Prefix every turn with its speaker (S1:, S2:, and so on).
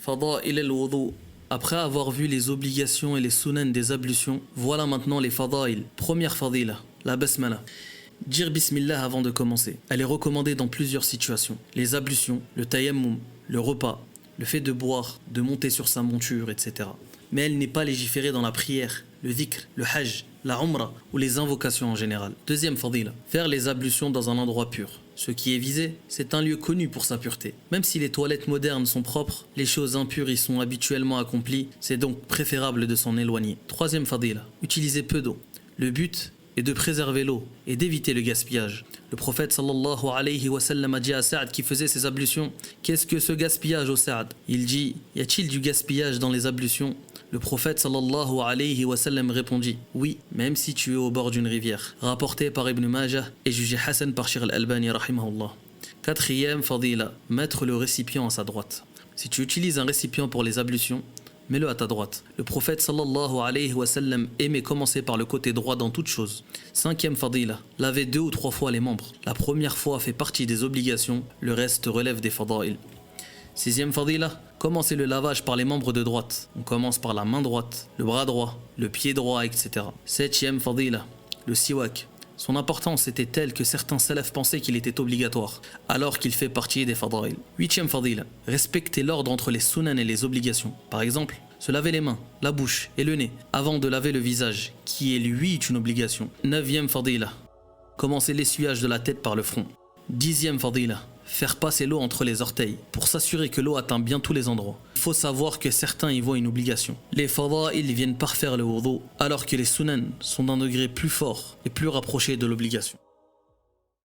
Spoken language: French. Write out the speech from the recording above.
S1: Fada'il al-wudu. Après avoir vu les obligations et les sunan des ablutions, voilà maintenant les fada'il. Première fadila, la basmala. Dire bismillah avant de commencer. Elle est recommandée dans plusieurs situations. Les ablutions, le tayammum, le repas, le fait de boire, de monter sur sa monture, etc. Mais elle n'est pas légiférée dans la prière, le dhikr, le hajj, la umrah ou les invocations en général. Deuxième fadila, faire les ablutions dans un endroit pur. Ce qui est visé, c'est un lieu connu pour sa pureté. Même si les toilettes modernes sont propres, les choses impures y sont habituellement accomplies, c'est donc préférable de s'en éloigner. Troisième fadila, utiliser peu d'eau. Le but est de préserver l'eau et d'éviter le gaspillage. Le prophète sallallahu alayhi wa sallam a dit à Saad qui faisait ses ablutions: qu'est-ce que ce gaspillage, ô Saad? Il dit: y a-t-il du gaspillage dans les ablutions? Le prophète sallallahu alayhi wa sallam répondit: oui, même si tu es au bord d'une rivière. Rapporté par Ibn Majah et jugé Hassan par Sheikh al-Albani rahimahullah. Quatrième fadila, mettre le récipient à sa droite. Si tu utilises un récipient pour les ablutions, mets-le à ta droite. Le prophète sallallahu alayhi wa sallam aimait commencer par le côté droit dans toute chose. Cinquième fadila, laver 2 ou 3 fois les membres. La première fois fait partie des obligations, le reste relève des fadail. Sixième fadila, commencer le lavage par les membres de droite. On commence par la main droite, le bras droit, le pied droit, etc. Septième fadila, le siwak. Son importance était telle que certains salafs pensaient qu'il était obligatoire, alors qu'il fait partie des fadail. Huitième fadila, respecter l'ordre entre les sunan et les obligations. Par exemple, se laver les mains, la bouche et le nez avant de laver le visage, qui est lui une obligation. Neuvième fadila, commencer l'essuyage de la tête par le front. Dixième fadila, faire passer l'eau entre les orteils pour s'assurer que l'eau atteint bien tous les endroits. Il faut savoir que certains y voient une obligation. Les fada'il viennent parfaire le wudu, alors que les sunan sont d'un degré plus fort et plus rapproché de l'obligation.